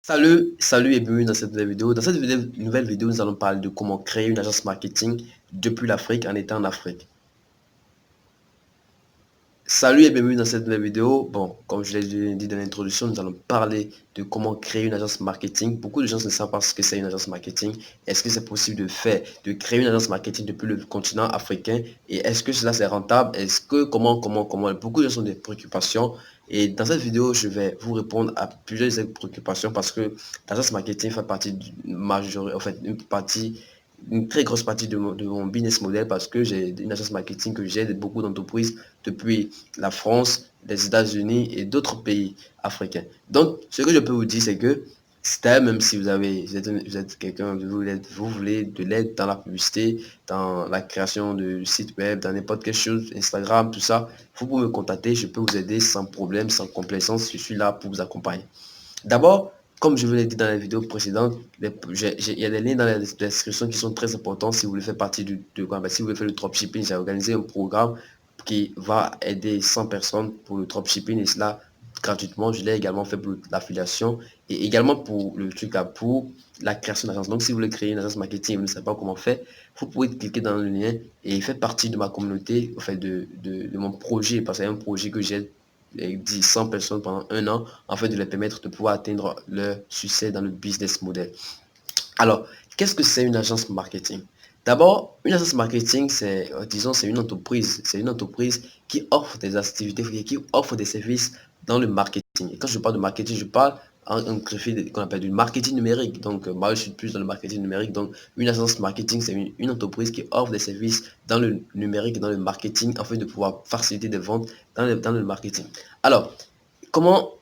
Salut et bienvenue dans cette nouvelle vidéo. Dans cette nouvelle vidéo, nous allons parler de comment créer une agence marketing depuis l'Afrique en étant en Afrique. Salut et bienvenue dans cette nouvelle vidéo. Bon, comme je l'ai dit dans l'introduction, nous allons parler de comment créer une agence marketing. Beaucoup de gens ne savent pas ce que c'est une agence marketing. Est-ce que c'est possible de créer une agence marketing depuis le continent africain? Et est-ce que cela c'est rentable? Est-ce que, comment? Beaucoup de gens ont des préoccupations. Et dans cette vidéo, je vais vous répondre à plusieurs de ces préoccupations parce que l'agence marketing fait partie d'une majorité, en fait, une très grosse partie de mon business model parce que j'ai une agence marketing que j'aide beaucoup d'entreprises depuis la France, les États-Unis et d'autres pays africains. Donc, ce que je peux vous dire, c'est que même si vous êtes quelqu'un, vous voulez de l'aide dans la publicité, dans la création de sites web, dans n'importe quelle chose, Instagram, tout ça, vous pouvez me contacter, je peux vous aider sans problème, sans complaisance, je suis là pour vous accompagner. D'abord, comme je vous l'ai dit dans la vidéo précédente, il y a des liens dans la description qui sont très importants si vous voulez faire partie si vous voulez faire le dropshipping. J'ai organisé un programme qui va aider 100 personnes pour le dropshipping et cela gratuitement. Je l'ai également fait pour l'affiliation et également pour le truc là, pour la création d'agence. Donc, si vous voulez créer une agence marketing et vous ne savez pas comment faire, vous pouvez cliquer dans le lien et faire partie de ma communauté, en fait, de mon projet, parce que c'est un projet que j'ai 100 personnes pendant un an, afin de les permettre de pouvoir atteindre leur succès dans le business model. Alors, qu'est-ce que c'est une agence marketing? D'abord, une agence marketing, disons, c'est une entreprise. C'est une entreprise qui offre des activités, qui offre des services dans le marketing. Et quand je parle de marketing, je parle en greffier qu'on appelle du marketing numérique. Donc, moi, je suis plus dans le marketing numérique. Donc, une agence marketing, c'est une entreprise qui offre des services dans le numérique, dans le marketing, afin de pouvoir faciliter des ventes dans le marketing. Alors, comment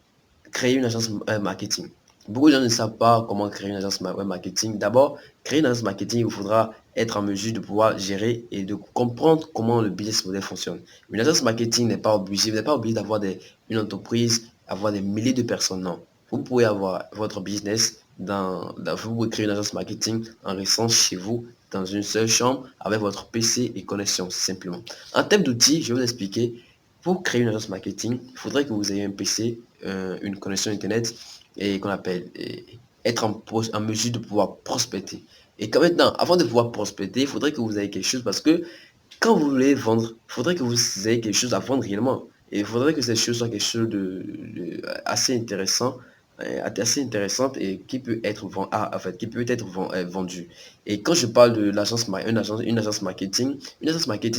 créer une agence marketing? Beaucoup de gens ne savent pas comment créer une agence marketing. D'abord, créer une agence marketing, il vous faudra être en mesure de pouvoir gérer et de comprendre comment le business model fonctionne. Une agence marketing n'est pas obligé, vous n'êtes pas obligé d'avoir une entreprise, avoir des milliers de personnes, non. Vous pouvez avoir votre business vous pouvez créer une agence marketing en restant chez vous, dans une seule chambre, avec votre PC et connexion, simplement. En termes d'outils, je vais vous expliquer. Pour créer une agence marketing, il faudrait que vous ayez un PC, une connexion Internet et qu'on appelle être en mesure de pouvoir prospecter. Et quand maintenant, avant de pouvoir prospecter, il faudrait que vous ayez quelque chose parce que quand vous voulez vendre, il faudrait que vous ayez quelque chose à vendre réellement. Et il faudrait que cette chose soit quelque chose assez intéressant, assez intéressante et qui peut être, en fait, qui peut être vendu. Et quand je parle de une agence marketing,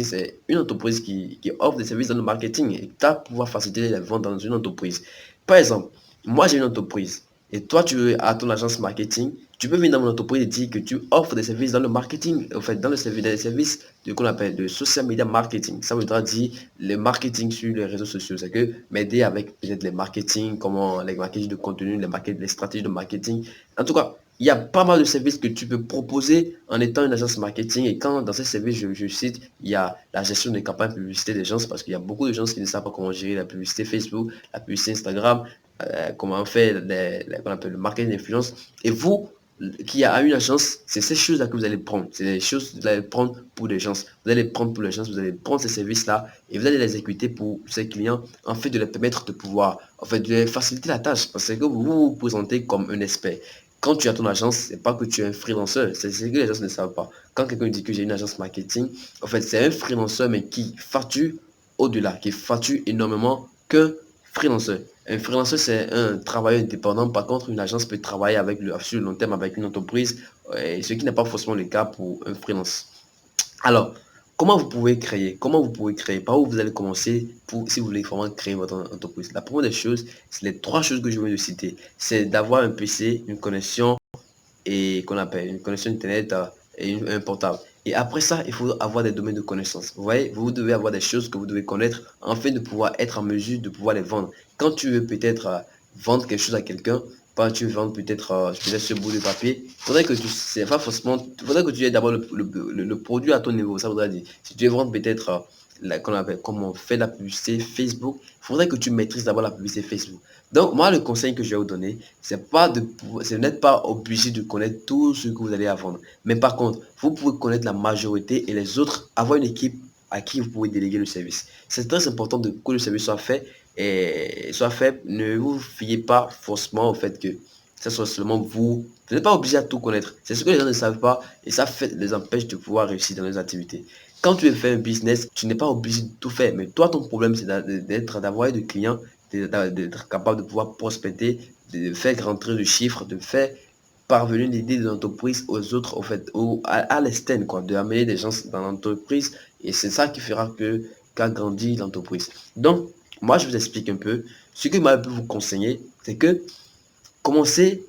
c'est une entreprise qui offre des services dans le marketing et qui va pouvoir faciliter les ventes dans une entreprise. Par exemple, moi j'ai une entreprise et toi tu as ton agence marketing, tu peux venir dans mon entreprise et dire que tu offres des services dans le marketing, en fait, dans les services de qu'on appelle de social media marketing. Ça voudra dire le marketing sur les réseaux sociaux. C'est que m'aider avec peut-être les marketing, comment les marketing de contenu, les stratégies de marketing. En tout cas, il y a pas mal de services que tu peux proposer en étant une agence marketing. Et quand dans ces services, je cite, il y a la gestion des campagnes publicité des gens, parce qu'il y a beaucoup de gens qui ne savent pas comment gérer la publicité Facebook, la publicité Instagram, comment on fait qu'on appelle le marketing d'influence. Et vous, qui a une agence, c'est ces choses-là que vous allez prendre. C'est les choses que vous allez prendre pour les gens. Vous allez prendre pour les gens, vous allez prendre ces services-là et vous allez les exécuter pour ces clients, en fait, de les permettre de pouvoir, en fait, de les faciliter la tâche. Parce que vous vous présentez comme un expert. Quand tu as ton agence, c'est pas que tu es un freelanceur. C'est ce que les gens ne savent pas. Quand quelqu'un dit que j'ai une agence marketing, en fait, c'est un freelanceur, mais qui facture au-delà, qui facture énormément qu'un freelanceur. Un freelanceur, c'est un travailleur indépendant. Par contre, une agence peut travailler sur le long terme avec une entreprise, ce qui n'est pas forcément le cas pour un freelance. Alors, comment vous pouvez créer, par où vous allez commencer si vous voulez vraiment créer votre entreprise. La première des choses, c'est les trois choses que je viens de citer. C'est d'avoir un PC, une connexion et qu'on appelle une connexion Internet et un portable. Et après ça, il faut avoir des domaines de connaissances. Vous voyez, vous devez avoir des choses que vous devez connaître afin de pouvoir être en mesure de pouvoir les vendre. Quand tu veux peut-être vendre quelque chose à quelqu'un, quand tu veux vendre peut-être ce bout de papier, il faudrait que tu sais pas forcément, faudrait que tu aies d'abord le produit à ton niveau. Ça voudrait dire, si tu veux vendre peut-être comment on fait la publicité Facebook, il faudrait que tu maîtrises d'abord la publicité Facebook. Donc, moi, le conseil que je vais vous donner, c'est n'être pas obligé de connaître tout ce que vous allez vendre. Mais par contre, vous pouvez connaître la majorité et les autres, avoir une équipe à qui vous pouvez déléguer le service. C'est très important que le service soit fait et soit fait. Ne vous fiez pas forcément au fait que Ça soit seulement vous. Vous n'êtes pas obligé à tout connaître. C'est ce que les gens ne savent pas et ça les empêche de pouvoir réussir dans leurs activités. Quand tu veux faire un business, tu n'es pas obligé de tout faire. Mais toi, ton problème, c'est d'avoir des clients, d'être capable de pouvoir prospecter, de faire rentrer du chiffre, de faire parvenir l'idée de l'entreprise aux autres, au fait, à l'externe, quoi, de amener des gens dans l'entreprise. Et c'est ça qui fera qu'a grandi l'entreprise. Donc, moi, je vous explique un peu. Ce que moi, je peux vous conseiller, c'est que commencez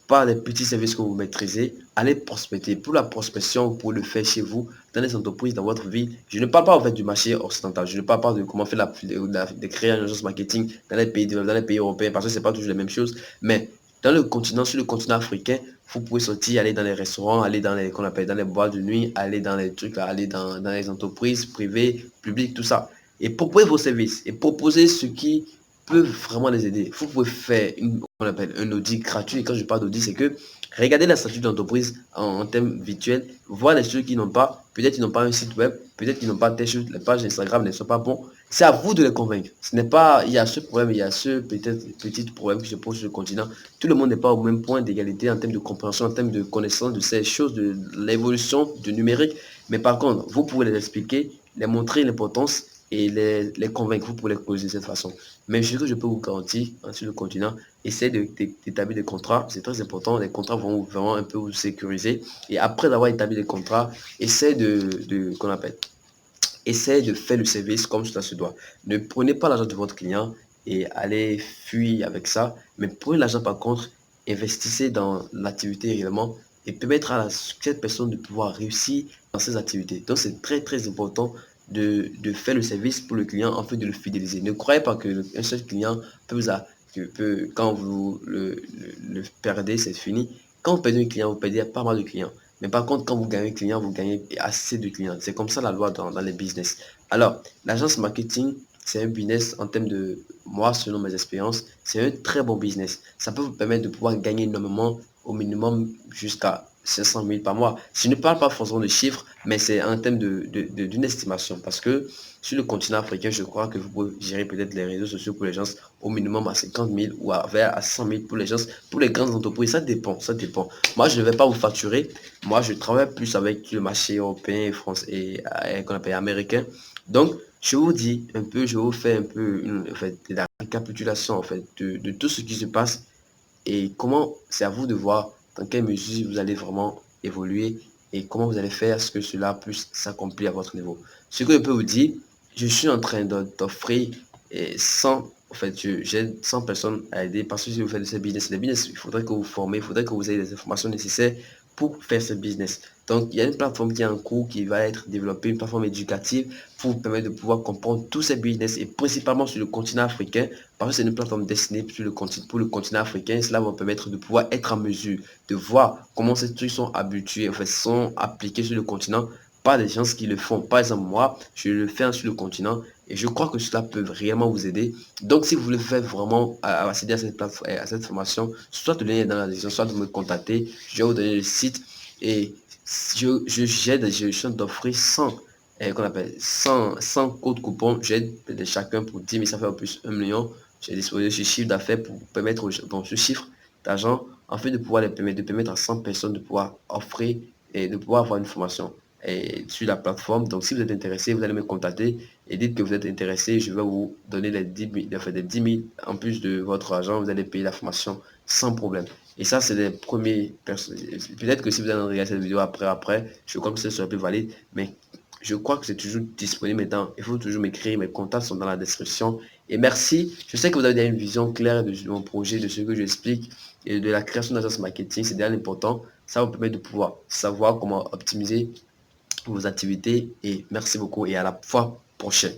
par les petits services que vous maîtrisez, allez prospecter. Pour la prospection, vous pouvez le faire chez vous, dans les entreprises, dans votre vie. Je ne parle pas en fait du marché occidental. Je ne parle pas de comment faire de créer une agence marketing dans les pays européens, parce que c'est pas toujours la même chose. Mais dans le continent, sur le continent africain, vous pouvez sortir, aller dans les restaurants, aller dans les, qu'on appelle, dans les boîtes de nuit, aller dans les trucs, aller dans les entreprises privées, publiques, tout ça. Et proposer vos services et proposer ce qui peut vraiment les aider. Vous pouvez faire qu'on appelle un audit gratuit. Et quand je parle d'audit, c'est que regardez la statut d'entreprise en termes virtuels, voir les choses qu'ils n'ont pas. Peut-être qu'ils n'ont pas un site web, peut-être qu'ils n'ont pas telle chose, les pages Instagram ne sont pas bons. C'est à vous de les convaincre. Ce n'est pas, il y a ce problème, il y a ce peut-être petit problème qui se pose sur le continent. Tout le monde n'est pas au même point d'égalité en termes de compréhension, en termes de connaissance de ces choses, de l'évolution du numérique. Mais par contre, vous pouvez les expliquer, les montrer l'importance et les convaincre. Vous pouvez les causer de cette façon. Mais ce que je peux vous garantir sur le continent, essayez d'établir des contrats. C'est très important. Les contrats vont vraiment un peu vous sécuriser. Et après avoir établi des contrats, essayez qu'on appelle, essayez de faire le service comme cela se doit. Ne prenez pas l'argent de votre client et allez fuir avec ça. Mais prenez l'argent par contre, investissez dans l'activité réellement et permettre à cette personne de pouvoir réussir dans ses activités. Donc c'est très très important de faire le service pour le client en fait de le fidéliser. Ne croyez pas qu'un seul client quand vous le perdez, c'est fini. Quand vous perdez un client, vous perdez pas mal de clients. Mais par contre, quand vous gagnez un client, vous gagnez assez de clients. C'est comme ça la loi dans les business. Alors, l'agence marketing, c'est un business en termes de, moi, selon mes expériences, c'est un très bon business. Ça peut vous permettre de pouvoir gagner énormément, au minimum jusqu'à 500 000 par mois. Je ne parle pas forcément de chiffres, mais c'est en termes d'une estimation. Parce que sur le continent africain, je crois que vous pouvez gérer peut-être les réseaux sociaux pour les gens au minimum à 50 000 ou à 100 000 pour les gens, pour les grandes entreprises. Ça dépend, ça dépend. Moi, je ne vais pas vous facturer. Moi, je travaille plus avec le marché européen et français et qu'on appelle américain. Donc, je vous dis un peu, je vous fais un peu en fait, la récapitulation en fait, de tout ce qui se passe et comment c'est à vous de voir dans quelle mesure vous allez vraiment évoluer et comment vous allez faire ce que cela puisse s'accomplir à votre niveau. Ce que je peux vous dire, je suis en train d'offrir 100, en fait, j'ai 100 personnes à aider parce que si vous faites de ce business, il faudrait que vous formez, il faudrait que vous ayez les informations nécessaires pour faire ce business. Donc, il y a une plateforme qui est en cours qui va être développée, une plateforme éducative pour vous permettre de pouvoir comprendre tous ces business et principalement sur le continent africain parce que c'est une plateforme destinée pour le continent africain. Cela va vous permettre de pouvoir être en mesure de voir comment ces trucs sont habitués, en fait, sont appliqués sur le continent par des gens qui le font. Par exemple, moi, je le fais sur le continent et je crois que cela peut réellement vous aider. Donc, si vous voulez faire vraiment accéder à cette plateforme, à cette formation, soit le lien est dans la description, soit de me contacter. Je vais vous donner le site et j'aide, je suis d'offrir 100 qu'on appelle 100 codes coupons. J'aide de chacun pour 10 000, ça fait en plus 1 million. J'ai disposé ce chiffre d'affaires pour permettre, bon, ce chiffre d'argent, en fait, de pouvoir de permettre à 100 personnes de pouvoir offrir et de pouvoir avoir une formation sur la plateforme. Donc, si vous êtes intéressé, vous allez me contacter et dites que vous êtes intéressé. Je vais vous donner les 10 000, enfin, des 10 000 en plus de votre argent. Vous allez payer la formation sans problème. Et ça, c'est les premiers personnes. Peut-être que si vous allez regarder cette vidéo après, je crois que ce sera plus valide. Mais je crois que c'est toujours disponible maintenant. Il faut toujours m'écrire. Mes contacts sont dans la description. Et merci. Je sais que vous avez une vision claire de mon projet, de ce que j'explique et de la création d'agence marketing. C'est déjà important. Ça vous permet de pouvoir savoir comment optimiser vos activités. Et merci beaucoup et à la fois prochaine.